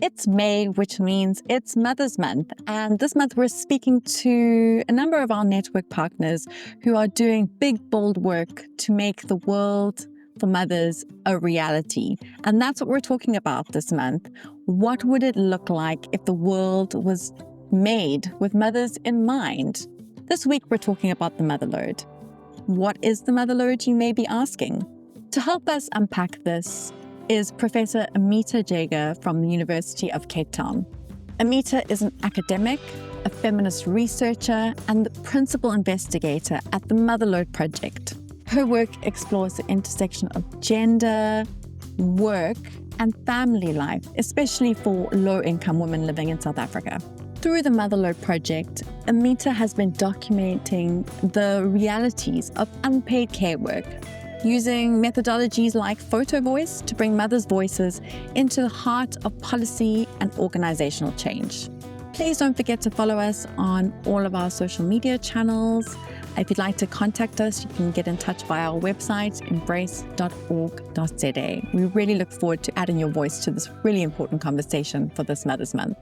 It's May, which means it's Mother's Month. And this month we're speaking to a number of our network partners who are doing big, bold work to make the world for mothers a reality. And that's what we're talking about this month. What would it look like if the world was made with mothers in mind? This week we're talking about the Motherload. What is the Motherload, you may be asking? To help us unpack this is Professor Ameeta Jaga from the University of Cape Town. Ameeta is an academic, a feminist researcher, and the principal investigator at the Motherload Project. Her work explores the intersection of gender, work, and family life, especially for low-income women living in South Africa. Through the Motherload Project, Ameeta has been documenting the realities of unpaid care work, using methodologies like photo voice to bring mothers' voices into the heart of policy and organizational change. Please don't forget to follow us on all of our social media channels. If you'd like to contact us, you can get in touch via our website, embrace.org.za. We really look forward to adding your voice to this really important conversation for this Mother's Month.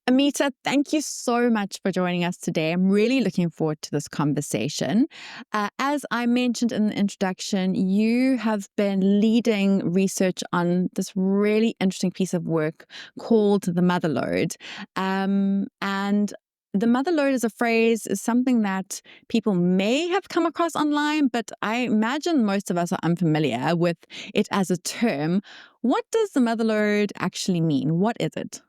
Ameeta, thank you so much for joining us today. I'm really looking forward to this conversation. As I mentioned in the introduction, you have been leading research on this really interesting piece of work called the Motherload. And the Motherload as a phrase is something that people may have come across online, but I imagine most of us are unfamiliar with it as a term. What does the Motherload actually mean? What is it?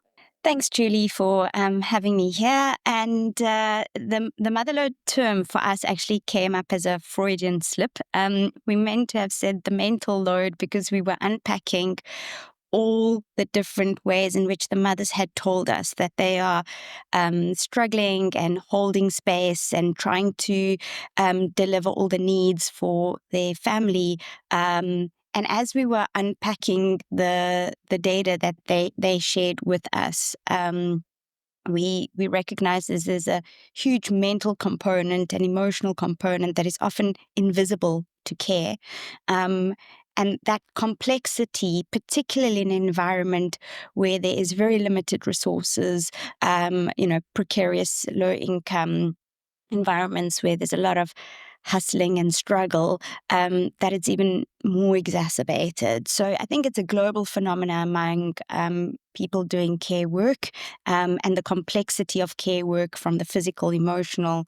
Thanks, Julie, for having me here. And the Motherload term for us actually came up as a Freudian slip. We meant to have said the mental load because we were unpacking all the different ways in which the mothers had told us that they are struggling and holding space and trying to deliver all the needs for their family. And as we were unpacking the data that they shared with us, we recognized there's a huge mental component and emotional component that is often invisible to care. And that complexity, particularly in an environment where there is very limited resources, precarious, low-income environments where there's a lot of hustling and struggle, that it's even more exacerbated. So I think it's a global phenomenon among people doing care work, and the complexity of care work from the physical, emotional,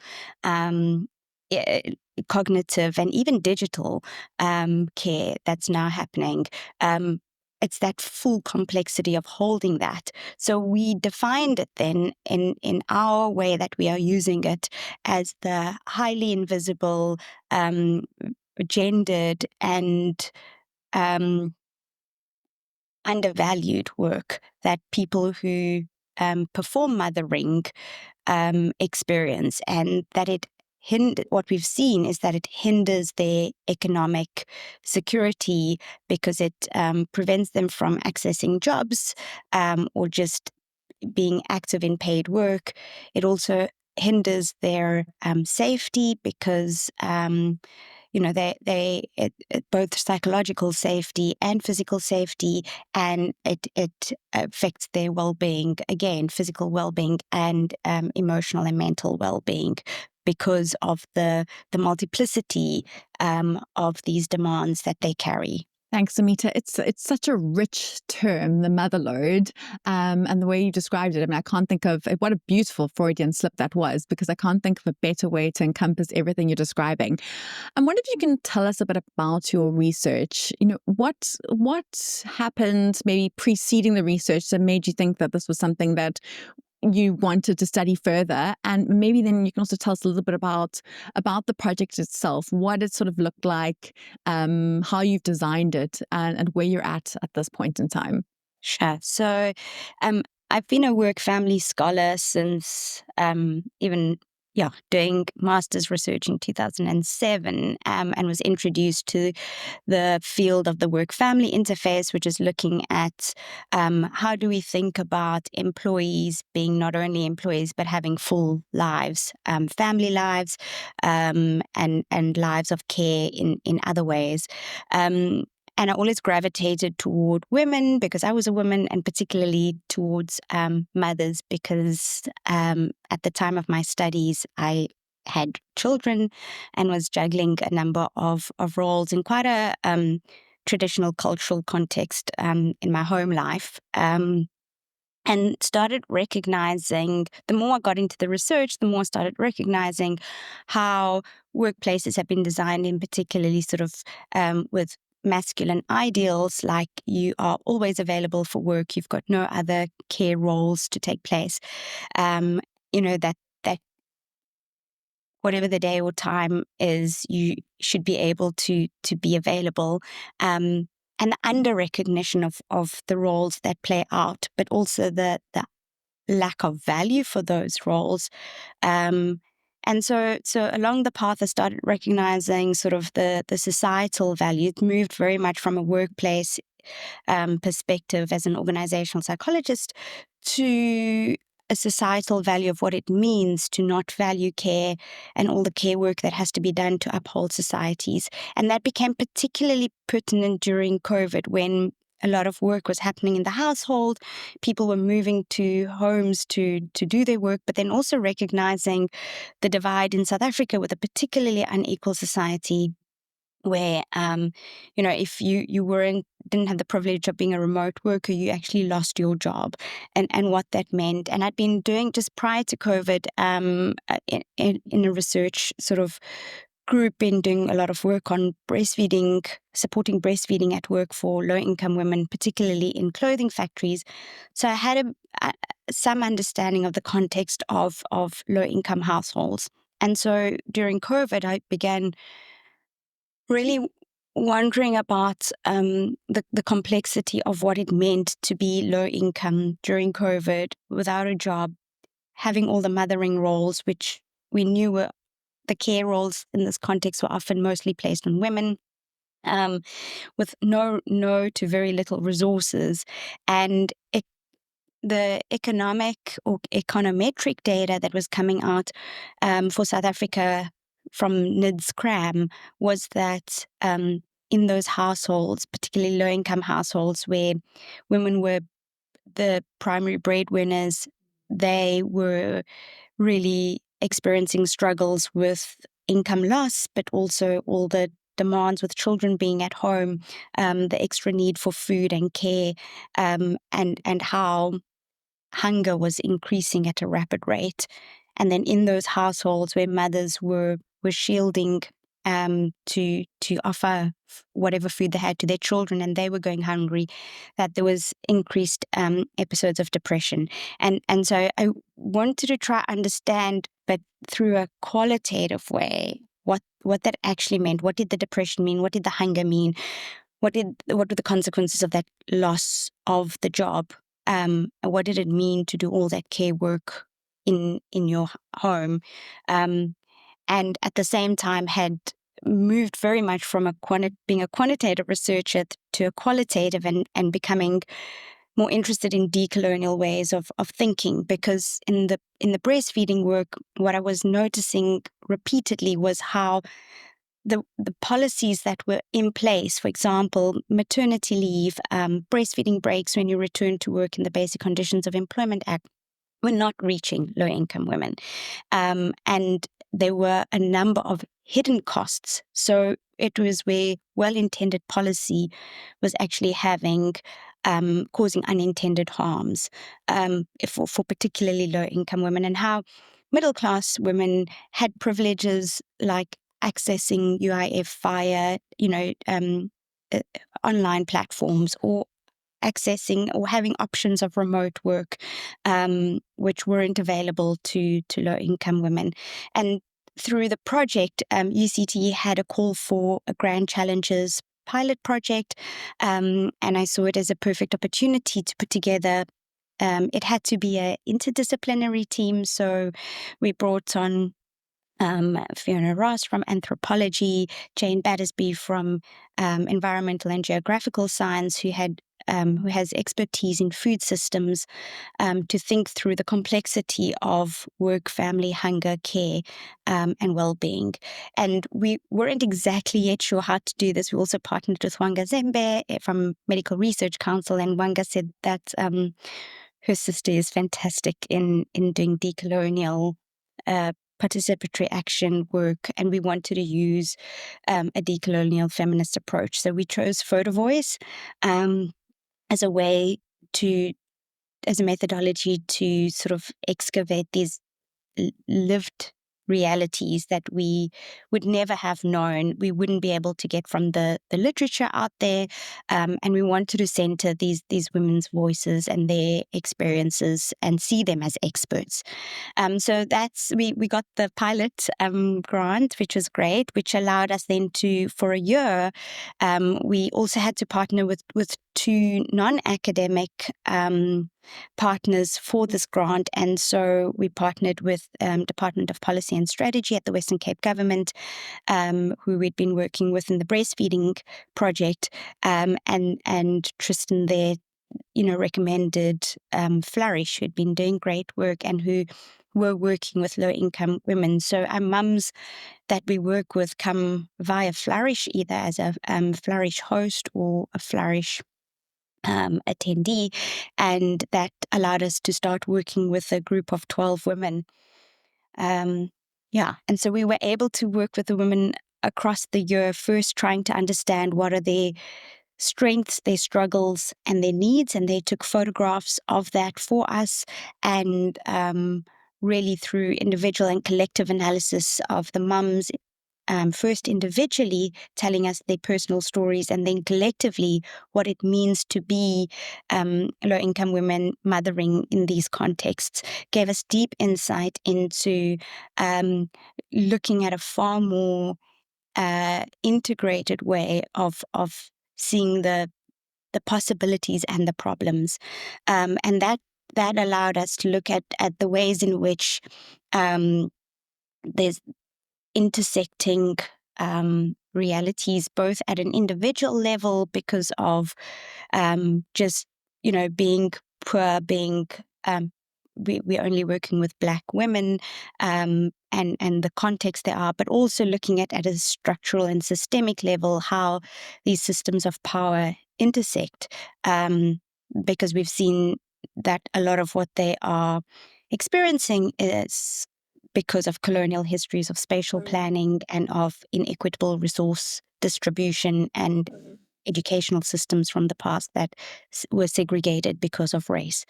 cognitive, and even digital care that's now happening. It's that full complexity of holding that. So we defined it then in our way that we are using it as the highly invisible, gendered, and undervalued work that people who perform mothering experience, and that what we've seen is that it hinders their economic security because it prevents them from accessing jobs or just being active in paid work. It also hinders their safety because both psychological safety and physical safety, and it affects their well-being, again, physical well-being and emotional and mental well-being, because of the multiplicity of these demands that they carry. Thanks, Ameeta. It's such a rich term, the Motherload, and the way you described it. I mean, I can't think of what a beautiful Freudian slip that was, because I can't think of a better way to encompass everything you're describing. I wonder if you can tell us a bit about your research. What happened maybe preceding the research that made you think that this was something that you wanted to study further, and maybe then you can also tell us a little bit about the project itself, what it sort of looked like, how you've designed it, and where you're at this point in time. Sure. So I've been a work family scholar since doing master's research in 2007, and was introduced to the field of the work-family interface, which is looking at how do we think about employees being not only employees, but having full lives, family lives, and lives of care in other ways. I always gravitated toward women because I was a woman, and particularly towards mothers because at the time of my studies, I had children and was juggling a number of roles in quite a traditional cultural context in my home life. And started recognizing, the more I got into the research, the more I started recognizing how workplaces have been designed, in particularly sort of with masculine ideals, like you are always available for work, you've got no other care roles to take place. That whatever the day or time is, you should be able to be available. And the under recognition of the roles that play out, but also the lack of value for those roles. And so along the path, I started recognizing sort of the societal value. It moved very much from a workplace perspective as an organizational psychologist to a societal value of what it means to not value care and all the care work that has to be done to uphold societies. And that became particularly pertinent during COVID, when a lot of work was happening in the household. People were moving to homes to do their work, but then also recognizing the divide in South Africa with a particularly unequal society where, if you didn't have the privilege of being a remote worker, you actually lost your job, and what that meant. And I'd been doing, just prior to COVID, in a research sort of group, been doing a lot of work on breastfeeding, supporting breastfeeding at work for low-income women, particularly in clothing factories. So I had some understanding of the context of low-income households. And so during COVID, I began really wondering about the complexity of what it meant to be low income during COVID, without a job, having all the mothering roles, which we knew were the care roles in this context were often mostly placed on women, with no to very little resources. And the economic or econometric data that was coming out for South Africa from NIDS CRAM was that in those households, particularly low-income households where women were the primary breadwinners, they were really experiencing struggles with income loss, but also all the demands with children being at home, the extra need for food and care, and how hunger was increasing at a rapid rate. And then in those households where mothers were shielding to offer whatever food they had to their children, and they were going hungry, that there was increased episodes of depression. And so I wanted to try understand, but through a qualitative way, what that actually meant. What did the depression mean? What did the hunger mean? What were the consequences of that loss of the job? What did it mean to do all that care work in your home? And at the same time had moved very much from being a quantitative researcher to a qualitative, and becoming more interested in decolonial ways of thinking, because in the breastfeeding work, what I was noticing repeatedly was how the policies that were in place, for example, maternity leave, breastfeeding breaks when you return to work in the Basic Conditions of Employment Act, were not reaching low-income women. And there were a number of hidden costs. So it was where well-intended policy was actually causing unintended harms for particularly low-income women, and how middle-class women had privileges like accessing UIF via, online platforms, or accessing or having options of remote work, which weren't available to low-income women. And through the project, UCT had a call for a Grand Challenges pilot project, and I saw it as a perfect opportunity to put together. It had to be an interdisciplinary team, so we brought on Fiona Ross from anthropology, Jane Battersby from environmental and geographical science, who had who has expertise in food systems, to think through the complexity of work, family, hunger, care, and well-being. And we weren't exactly yet sure how to do this. We also partnered with Wanga Zembe from Medical Research Council, and Wanga said that her sister is fantastic in doing decolonial participatory action work, and we wanted to use a decolonial feminist approach. So we chose photo voice as a way to, as a methodology to sort of excavate these lived realities that we would never have known, we wouldn't be able to get from the literature out there, and we wanted to center these women's voices and their experiences and see them as experts. So that's we got the pilot grant, which was great, which allowed us then to, for a year, we also had to partner with two non-academic partners for this grant. And so we partnered with Department of Policy and Strategy at the Western Cape Government, who we'd been working with in the breastfeeding project, and Tristan there, recommended Flourish, who'd been doing great work and who were working with low-income women. So our mums that we work with come via Flourish, either as a Flourish host or a Flourish attendee, and that allowed us to start working with a group of 12 women. And so we were able to work with the women across the year, first trying to understand what are their strengths, their struggles, and their needs, and they took photographs of that for us, and really through individual and collective analysis of the mums, first individually telling us their personal stories, and then collectively what it means to be low-income women mothering in these contexts, gave us deep insight into looking at a far more integrated way of seeing the possibilities and the problems, and that allowed us to look at the ways in which there's intersecting realities, both at an individual level because of just being poor, being we're only working with Black women, and the context they are, but also looking at a structural and systemic level how these systems of power intersect, because we've seen that a lot of what they are experiencing is because of colonial histories of spatial planning and of inequitable resource distribution and educational systems from the past that were segregated because of race.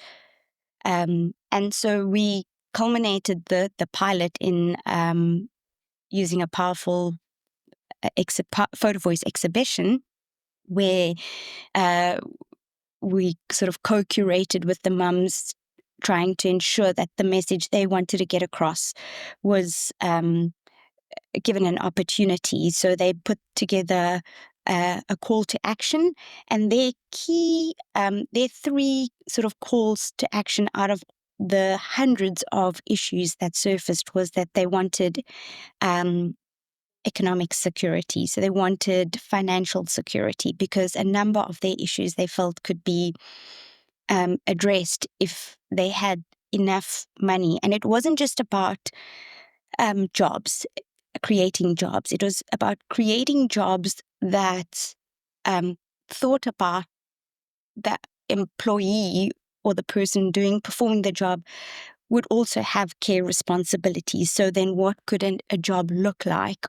And so we culminated the pilot in using a powerful photo voice exhibition where we sort of co-curated with the mums, trying to ensure that the message they wanted to get across was given an opportunity. So they put together a call to action, and their three sort of calls to action out of the hundreds of issues that surfaced was that they wanted economic security. So they wanted financial security because a number of their issues they felt could be addressed if they had enough money. And it wasn't just about jobs, creating jobs. It was about creating jobs that thought about the employee or the person performing the job would also have care responsibilities. So then what could a job look like?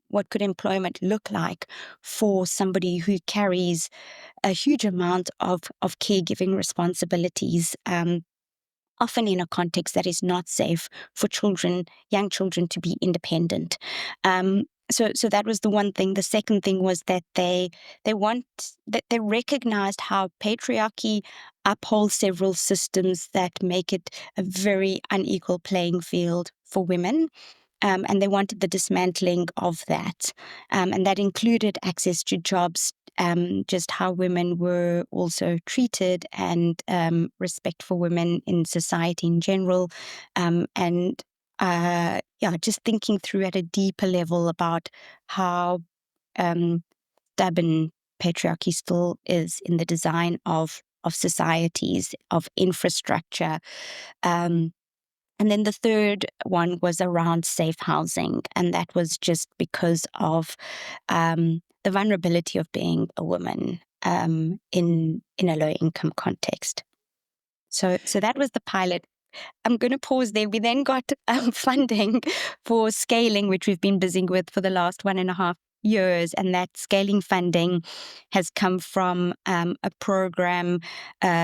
What could employment look like for somebody who carries a huge amount of caregiving responsibilities, often in a context that is not safe for young children to be independent. So that was the one thing. The second thing was that they recognized how patriarchy upholds several systems that make it a very unequal playing field for women. And they wanted the dismantling of that. And that included access to jobs, just how women were also treated, and respect for women in society in general. And just thinking through at a deeper level about how stubborn patriarchy still is in the design of societies, of infrastructure. And then the third one was around safe housing, and that was just because of the vulnerability of being a woman in a low income context. So that was the pilot. I'm going to pause there. We then got funding for scaling, which we've been busy with for the last 1.5 years. And that scaling funding has come from a program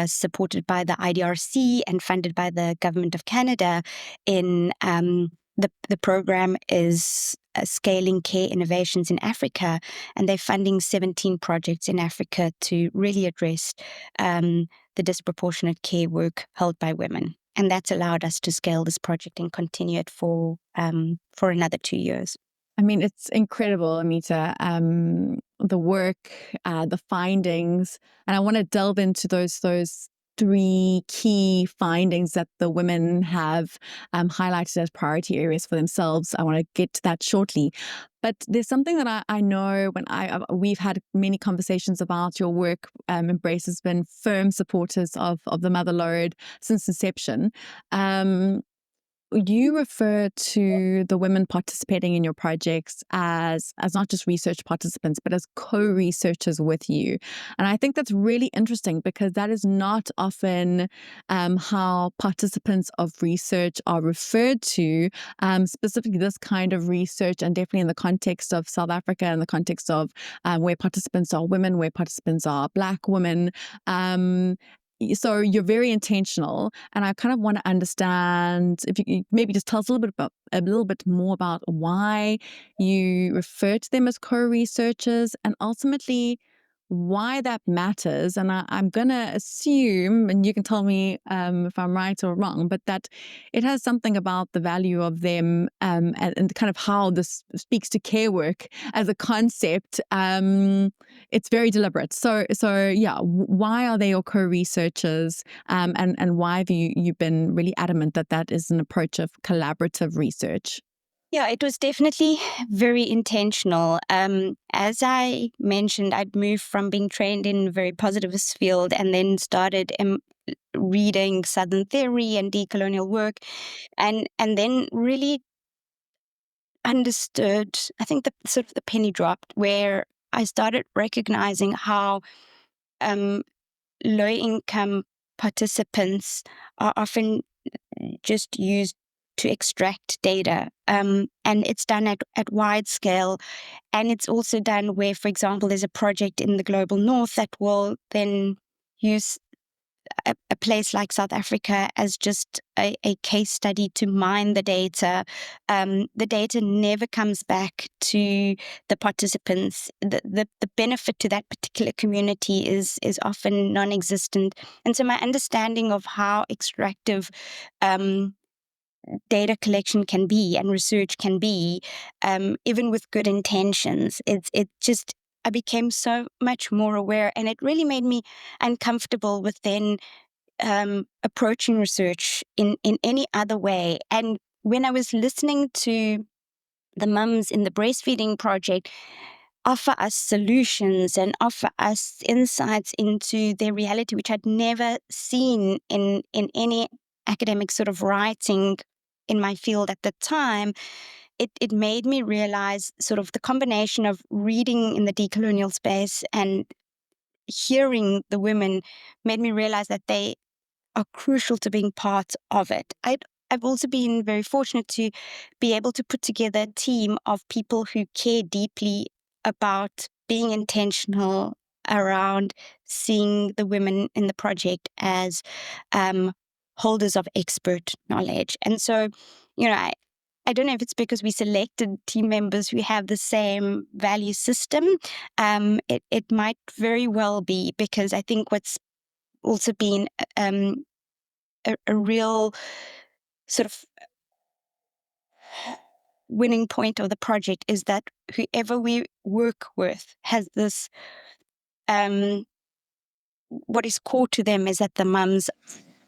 supported by the IDRC and funded by the Government of Canada. In the program is Scaling Care Innovations in Africa, and they're funding 17 projects in Africa to really address the disproportionate care work held by women. And that's allowed us to scale this project and continue it for another 2 years. I mean, it's incredible, Ameeta, the work, the findings, and I want to delve into those 3 key findings that the women have highlighted as priority areas for themselves. I want to get to that shortly. But there's something that I know when we've had many conversations about your work. Embrace has been firm supporters of the Motherload since inception. You refer to the women participating in your projects as not just research participants, but as co-researchers with you. And I think that's really interesting because that is not often how participants of research are referred to, specifically this kind of research, and definitely in the context of South Africa, in the context of where participants are women, where participants are Black women. So you're very intentional, and I kind of want to understand if you could maybe just tell us a little bit more about why you refer to them as co-researchers, and ultimately why that matters. And I'm going to assume, and you can tell me if I'm right or wrong, but that it has something about the value of them and kind of how this speaks to care work as a concept. It's very deliberate. So yeah, why are they your co-researchers, and why have you been really adamant that is an approach of collaborative research? Yeah, it was definitely very intentional. As I mentioned, I'd moved from being trained in a very positivist field and then started reading Southern theory and decolonial work, and then really understood, I think the sort of the penny dropped, where I started recognizing how low income participants are often just used to extract data. And it's done at wide scale. And it's also done where, for example, there's a project in the global north that will then use a place like South Africa as just a case study to mine the data. The data never comes back to the participants. The benefit to that particular community is often non-existent. And so my understanding of how extractive data collection can be and research can be, even with good intentions, I became so much more aware, and it really made me uncomfortable with then approaching research in any other way. And when I was listening to the mums in the breastfeeding project offer us solutions and offer us insights into their reality, which I'd never seen in any academic sort of writing in my field at the time, it made me realize sort of the combination of reading in the decolonial space and hearing the women made me realize that they are crucial to being part of it. I've also been very fortunate to be able to put together a team of people who care deeply about being intentional around seeing the women in the project as holders of expert knowledge. And so, I don't know if it's because we selected team members who have the same value system. It might very well be because I think what's also been a real sort of winning point of the project is that whoever we work with has this, what is core to them is that the mums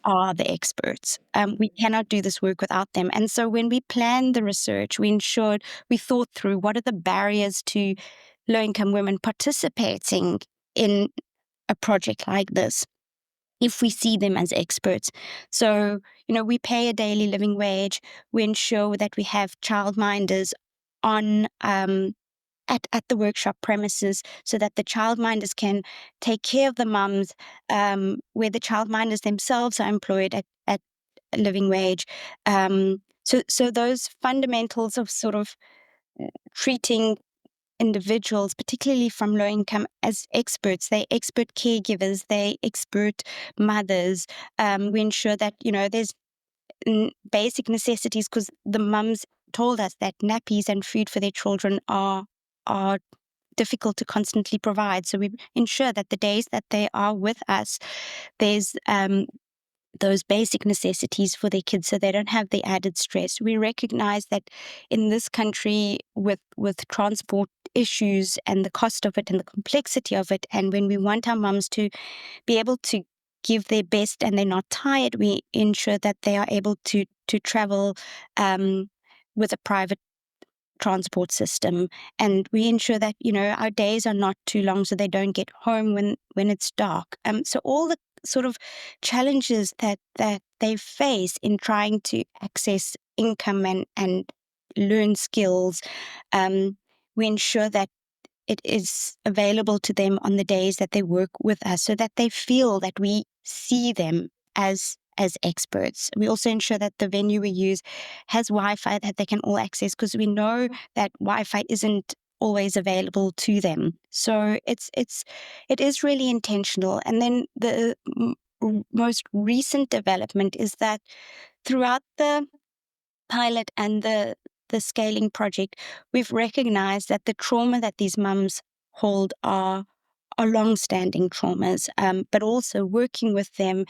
are the experts. We cannot do this work without them. And so when we planned the research, we thought through what are the barriers to low-income women participating in a project like this if we see them as experts. So, we pay a daily living wage. We ensure that we have childminders on at the workshop premises so that the childminders can take care of the mums, where the childminders themselves are employed at a living wage. So those fundamentals of sort of treating individuals, particularly from low income, as experts. They expert caregivers, they expert mothers. We ensure that, there's basic necessities, because the mums told us that nappies and food for their children are difficult to constantly provide. So we ensure that the days that they are with us, there's those basic necessities for their kids so they don't have the added stress. We recognize that in this country, with transport issues and the cost of it and the complexity of it, and when we want our mums to be able to give their best and they're not tired, we ensure that they are able to travel with a private transport system, and we ensure that our days are not too long so they don't get home when it's dark. So all the sort of challenges that they face in trying to access income and learn skills, we ensure that it is available to them on the days that they work with us, so that they feel that we see them as experts. We also ensure that the venue we use has Wi-Fi that they can all access, because we know that Wi-Fi isn't always available to them. So it is really intentional. And then the most recent development is that throughout the pilot and the scaling project, we've recognized that the trauma that these mums hold are long-standing traumas, but also working with them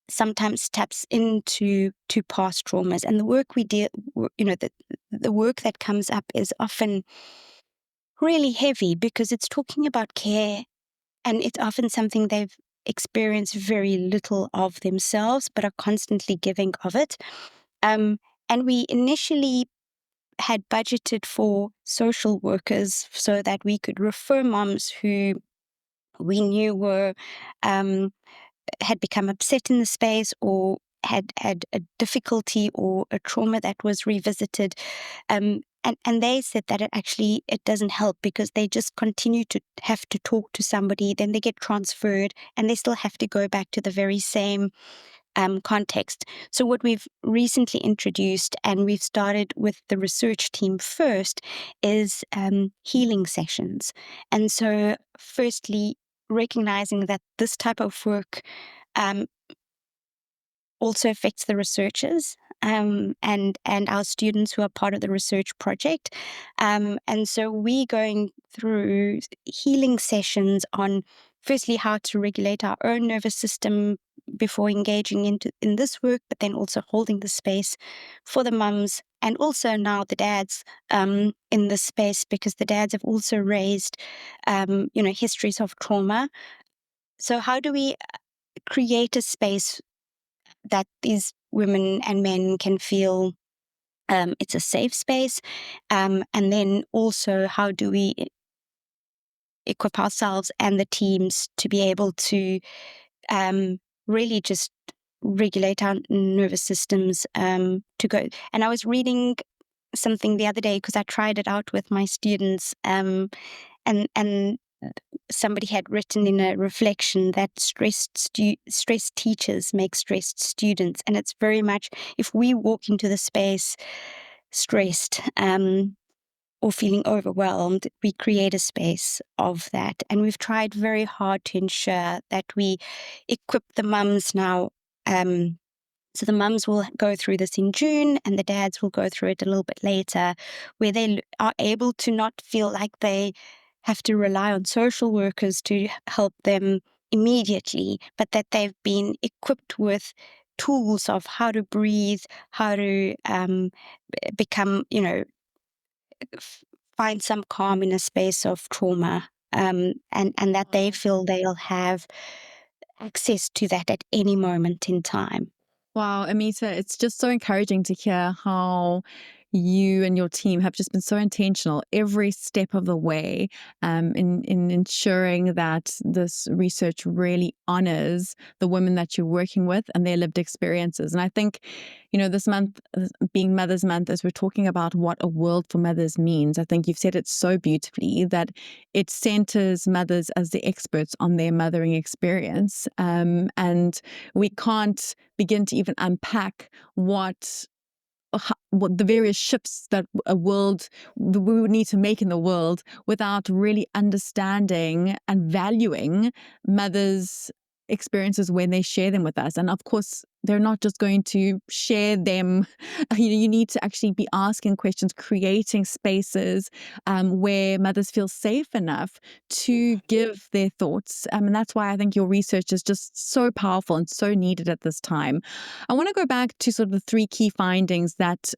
sometimes taps into past traumas. And the work we do, the work that comes up is often really heavy because it's talking about care, and it's often something they've experienced very little of themselves, but are constantly giving of it. And we initially had budgeted for social workers so that we could refer moms who we knew were had become upset in the space, or had a difficulty or a trauma that was revisited. And they said that it doesn't help, because they just continue to have to talk to somebody, then they get transferred, and they still have to go back to the very same context. So what we've recently introduced, and we've started with the research team first, is healing sessions. And so firstly, recognizing that this type of work also affects the researchers and our students who are part of the research project. And so we're going through healing sessions on, firstly, how to regulate our own nervous system before engaging in this work, but then also holding the space for the mums and also now the dads in this space, because the dads have also raised, histories of trauma. So how do we create a space that these women and men can feel it's a safe space? And then also, how do we equip ourselves and the teams to be able to really just regulate our nervous systems to go? And I was reading something the other day, because I tried it out with my students, and somebody had written in a reflection that stressed teachers make stressed students. And it's very much, if we walk into the space stressed or feeling overwhelmed, we create a space of that. And we've tried very hard to ensure that we equip the mums now. So the mums will go through this in June, and the dads will go through it a little bit later, where they are able to not feel like they have to rely on social workers to help them immediately, but that they've been equipped with tools of how to breathe, how to become, find some calm in a space of trauma, and that they feel they'll have access to that at any moment in time. Wow, Amita, it's just so encouraging to hear how you and your team have just been so intentional every step of the way in ensuring that this research really honors the women that you're working with and their lived experiences. And I think, this month being Mother's Month, as we're talking about what a world for mothers means, I think you've said it so beautifully that it centers mothers as the experts on their mothering experience. And we can't begin to even unpack what the various shifts that we would need to make in the world without really understanding and valuing mothers' experiences when they share them with us. And of course, they're not just going to share them. You need to actually be asking questions, creating spaces where mothers feel safe enough to give their thoughts. And that's why I think your research is just so powerful and so needed at this time. I want to go back to sort of the three key findings that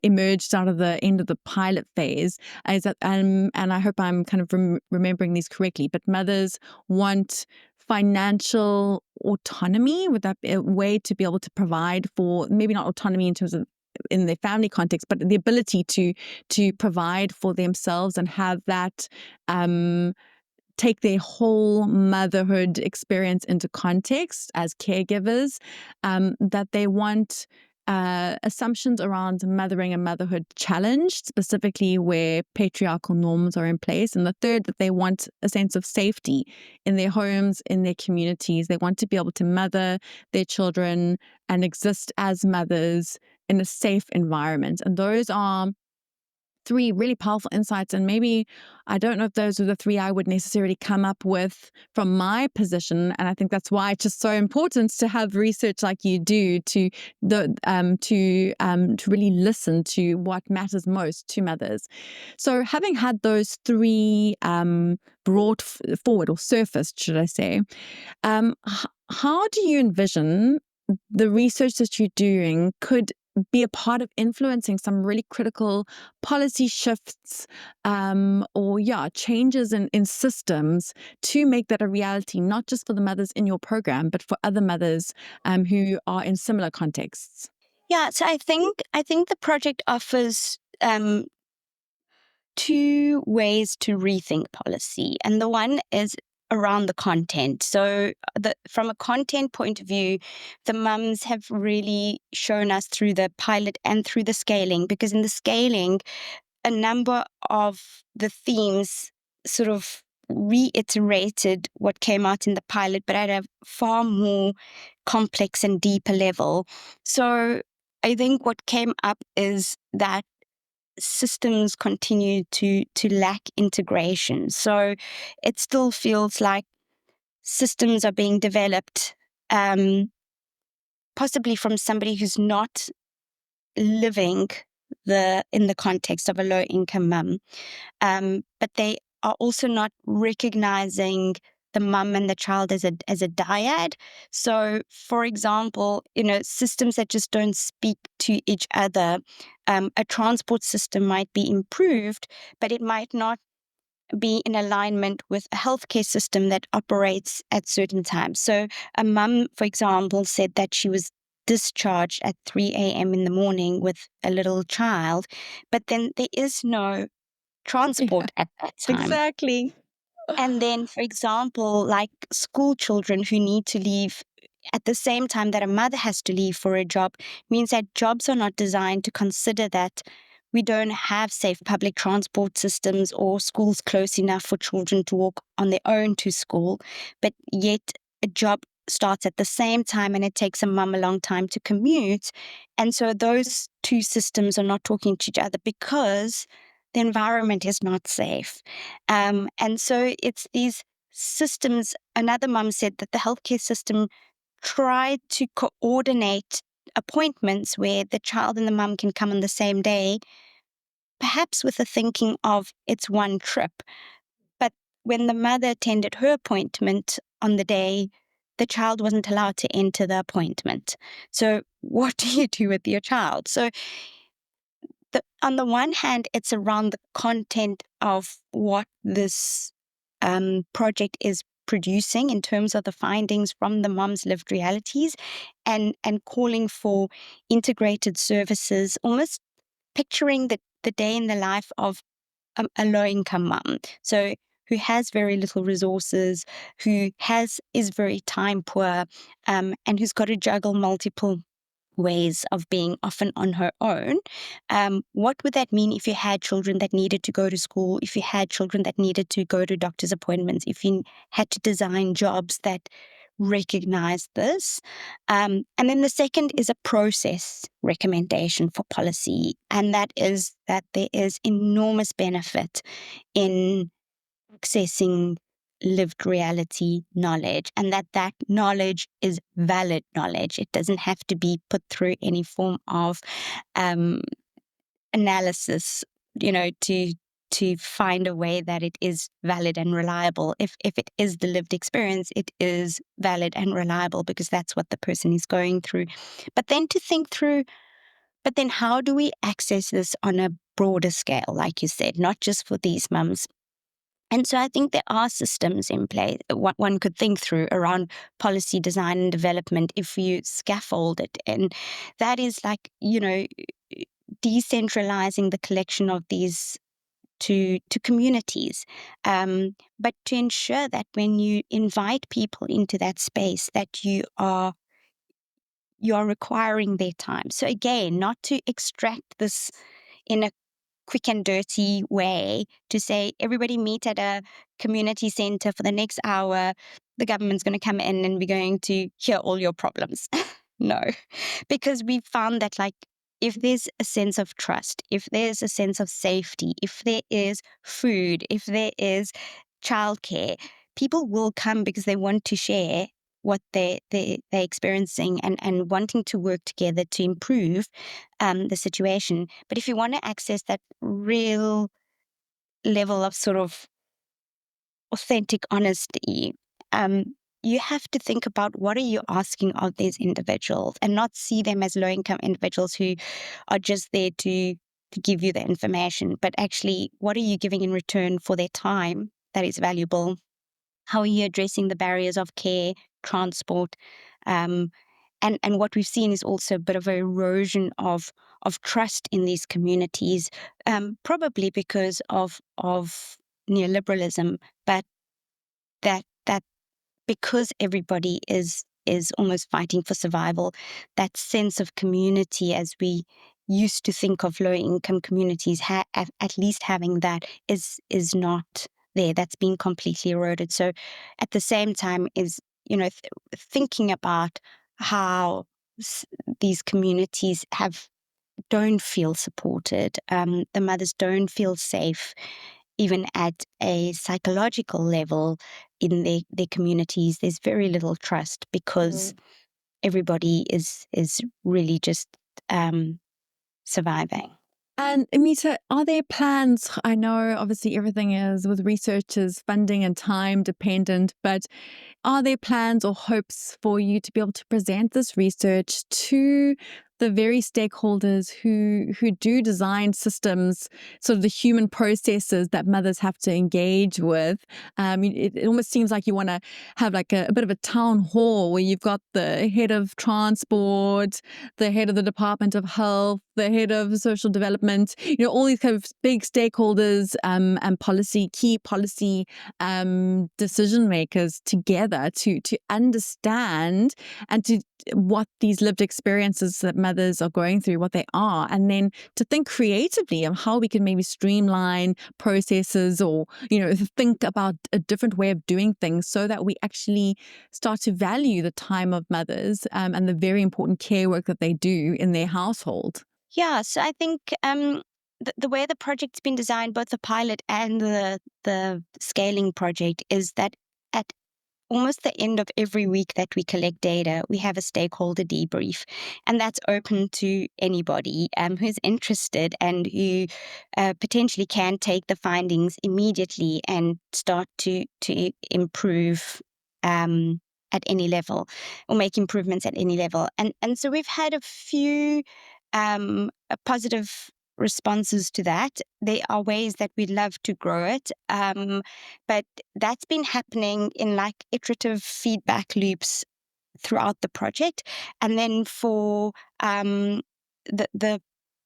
emerged out of the end of the pilot phase. And I hope I'm kind of remembering these correctly, but mothers want financial autonomy. Would that be a way to be able to provide for, maybe not autonomy in terms of in their family context, but the ability to provide for themselves and have that take their whole motherhood experience into context as caregivers, that they want assumptions around mothering and motherhood challenged, specifically where patriarchal norms are in place. And the third, that they want a sense of safety in their homes, in their communities. They want to be able to mother their children and exist as mothers in a safe environment. And those are three really powerful insights. And maybe, I don't know if those are the three I would necessarily come up with from my position. And I think that's why it's just so important to have research like you do to really listen to what matters most to mothers. So having had those three brought forward, or surfaced, should I say, how do you envision the research that you're doing could be a part of influencing some really critical policy shifts changes in systems to make that a reality, not just for the mothers in your program, but for other mothers who are in similar contexts? Yeah, so I think the project offers two ways to rethink policy, and the one is around the content. So from a content point of view, the mums have really shown us through the pilot and through the scaling, because in the scaling, a number of the themes sort of reiterated what came out in the pilot, but at a far more complex and deeper level. So I think what came up is that systems continue to lack integration. So it still feels like systems are being developed, possibly from somebody who's not living in the context of a low income mum, but they are also not recognizing the mum and the child as a dyad. So, for example, systems that just don't speak to each other. A transport system might be improved, but it might not be in alignment with a healthcare system that operates at certain times. So a mum, for example, said that she was discharged at 3 a.m. in the morning with a little child, but then there is no transport at that time. Exactly. And then, for example, like school children who need to leave at the same time that a mother has to leave for a job, means that jobs are not designed to consider that we don't have safe public transport systems or schools close enough for children to walk on their own to school. But yet a job starts at the same time and it takes a mum a long time to commute. And so those two systems are not talking to each other because the environment is not safe. And so it's these systems. Another mum said that the healthcare system tried to coordinate appointments where the child and the mum can come on the same day, perhaps with the thinking of it's one trip. But when the mother attended her appointment on the day, the child wasn't allowed to enter the appointment. So what do you do with your child? So on the one hand, it's around the content of what this project is producing in terms of the findings from the mom's lived realities, and calling for integrated services, almost picturing the day in the life of a low-income mum. So who has very little resources, who is very time poor, and who's got to juggle multiple ways of being often on her own. What would that mean if you had children that needed to go to school, if you had children that needed to go to doctor's appointments, if you had to design jobs that recognize this? And then the second is a process recommendation for policy, and that is that there is enormous benefit in accessing lived reality knowledge, and that knowledge is valid knowledge. It doesn't have to be put through any form of um, analysis, to find a way that it is valid and reliable. If it is the lived experience, it is valid and reliable because that's what the person is going through. But then to think through, but then how do we access this on a broader scale, like you said, not just for these mums? And so I think there are systems in place what one could think through around policy design and development if you scaffold it. And that is like, decentralizing the collection of these to communities, but to ensure that when you invite people into that space, that you are requiring their time. So again, not to extract this in a quick and dirty way, to say everybody meet at a community center for the next hour. The government's going to come in and we're going to hear all your problems. No, because we found that, like, if there's a sense of trust, if there's a sense of safety, if there is food, if there is childcare, people will come because they want to share what they're experiencing, and wanting to work together to improve the situation. But if you want to access that real level of sort of authentic honesty, um, you have to think about what are you asking of these individuals, and not see them as low-income individuals who are just there to give you the information, but actually, what are you giving in return for their time that is valuable? How are you addressing the barriers of care, transport? Um, and what we've seen is also a bit of an erosion of trust in these communities, probably because of neoliberalism, but that because everybody is almost fighting for survival, that sense of community, as we used to think of low income communities, at least having that is not there. That's been completely eroded. So at the same time is, thinking about how these communities don't feel supported. The mothers don't feel safe, even at a psychological level in their communities. There's very little trust because everybody is really just surviving. And Amita, are there plans? I know obviously everything is with researchers, funding and time dependent, but are there plans or hopes for you to be able to present this research to the very stakeholders who do design systems, sort of the human processes that mothers have to engage with? It almost seems like you want to have like a bit of a town hall where you've got the head of transport, the head of the Department of Health, the head of social development, all these kind of big stakeholders and key policy decision makers together to understand and to what these lived experiences that mothers are going through, what they are, and then to think creatively of how we can maybe streamline processes, or think about a different way of doing things, so that we actually start to value the time of mothers and the very important care work that they do in their household. Yeah, so I think the way the project's been designed, both the pilot and the scaling project, is that at almost the end of every week that we collect data, we have a stakeholder debrief, and that's open to anybody who's interested and who potentially can take the findings immediately and start to improve at any level, or make improvements at any level. And so we've had a few positive responses to that. There are ways that we'd love to grow it, but that's been happening in like iterative feedback loops throughout the project. And then for the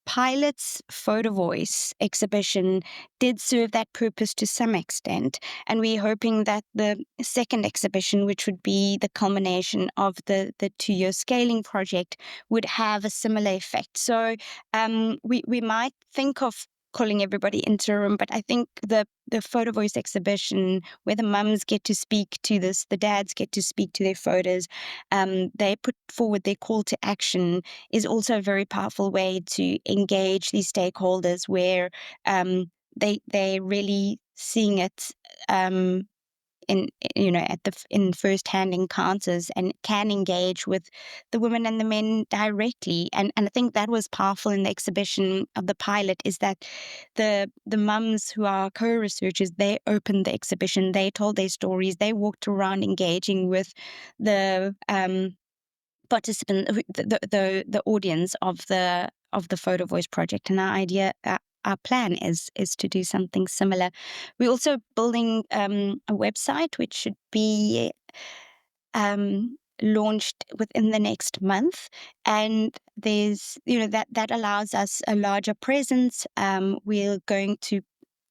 pilot's photo voice exhibition did serve that purpose to some extent, and we're hoping that the second exhibition, which would be the culmination of the 2-year scaling project, would have a similar effect. So we might think of calling everybody into a room, but I think the photo voice exhibition, where the mums get to speak to this, the dads get to speak to their photos, they put forward their call to action, is also a very powerful way to engage these stakeholders, where they're really seeing it in in first-hand encounters, and can engage with the women and the men directly. And I think that was powerful in the exhibition of the pilot, is that the mums who are co-researchers, they opened the exhibition, they told their stories, they walked around engaging with the participant, the audience of the Photo Voice project. And our plan is to do something similar. We're also building a website which should be launched within the next month, and there's that allows us a larger presence. We're going to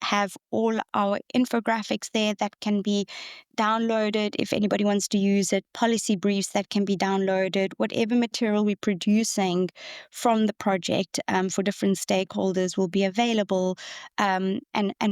have all our infographics there that can be downloaded if anybody wants to use it, policy briefs that can be downloaded, whatever material we're producing from the project for different stakeholders will be available, and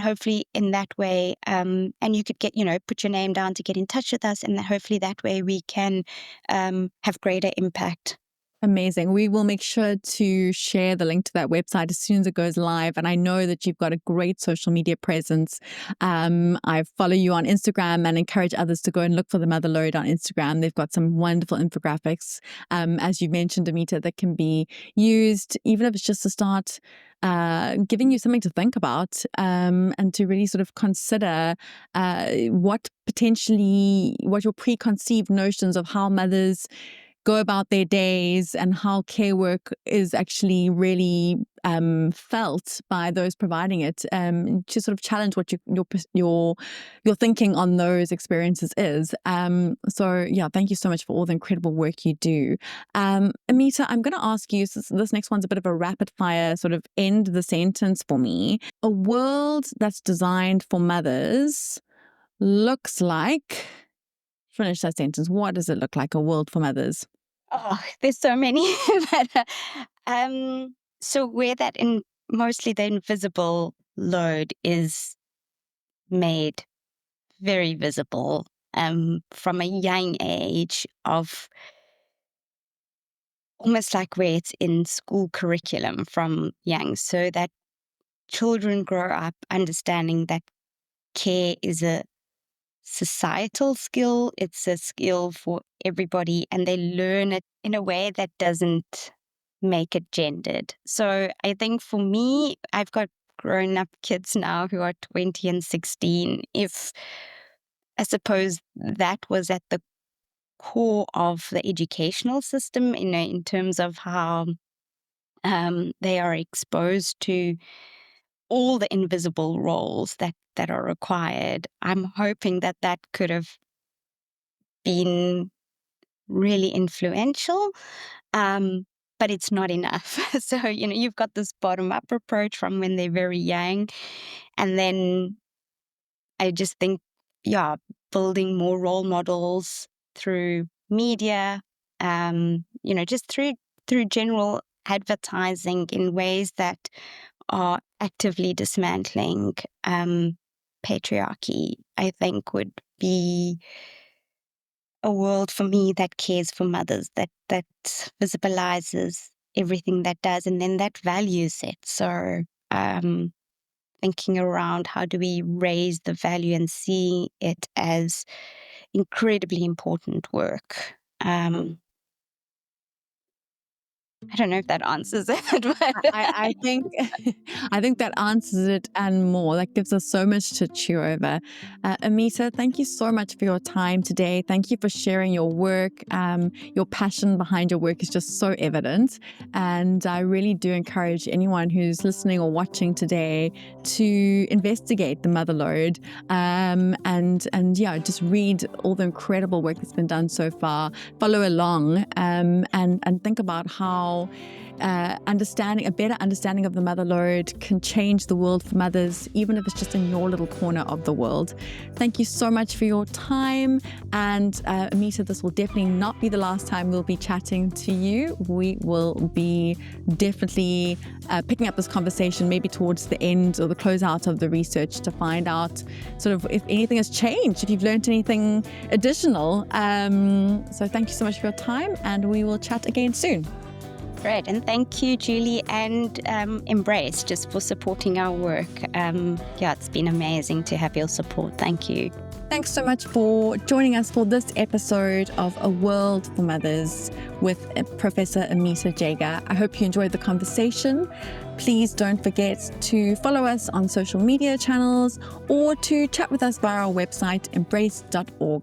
hopefully in that way, and you could get, put your name down to get in touch with us, and hopefully that way we can have greater impact. Amazing. We will make sure to share the link to that website as soon as it goes live. And I know that you've got a great social media presence. I follow you on Instagram and encourage others to go and look for the Motherload on Instagram. They've got some wonderful infographics, as you mentioned, Ameeta, that can be used, even if it's just to start giving you something to think about, and to really sort of consider what your preconceived notions of how mothers go about their days and how care work is actually really felt by those providing it, to sort of challenge what your thinking on those experiences is. So yeah, thank you so much for all the incredible work you do. Ameeta, I'm going to ask you, so this next one's a bit of a rapid fire sort of end the sentence for me. A world that's designed for mothers looks like... Finish that sentence. What does it look like, a world for mothers? Oh, there's so many. But, so where that mostly the invisible load is made very visible from a young age, of almost like where it's in school curriculum from young, so that children grow up understanding that care is a societal skill, it's a skill for everybody, and they learn it in a way that doesn't make it gendered. So I think for me, I've got grown up kids now who are 20 and 16. If I suppose that was at the core of the educational system, in terms of how they are exposed to all the invisible roles that are required, I'm hoping that could have been really influential, but it's not enough. So, you've got this bottom-up approach from when they're very young, and then I just think, yeah, building more role models through media, just through general advertising in ways that are actively dismantling patriarchy, I think would be a world for me that cares for mothers, that visibilizes everything that does, and then that values it. So thinking around how do we raise the value and see it as incredibly important work. I don't know if that answers it. I think I think that answers it and more. That gives us so much to chew over. Ameeta, thank you so much for your time today. Thank you for sharing your work. Your passion behind your work is just so evident, and I really do encourage anyone who's listening or watching today to investigate the Motherload, and yeah, just read all the incredible work that's been done so far. Follow along, and think about how how a better understanding of the Motherload can change the world for mothers, even if it's just in your little corner of the world. Thank you so much for your time. And Ameeta, this will definitely not be the last time we'll be chatting to you. We will be definitely picking up this conversation maybe towards the end or the closeout of the research to find out sort of if anything has changed, if you've learned anything additional. So thank you so much for your time, and we will chat again soon. Great. And thank you, Julie, and Embrace, just for supporting our work. It's been amazing to have your support. Thank you. Thanks so much for joining us for this episode of A World for Mothers with Professor Ameeta Jaga. I hope you enjoyed the conversation. Please don't forget to follow us on social media channels or to chat with us via our website, embrace.org.za.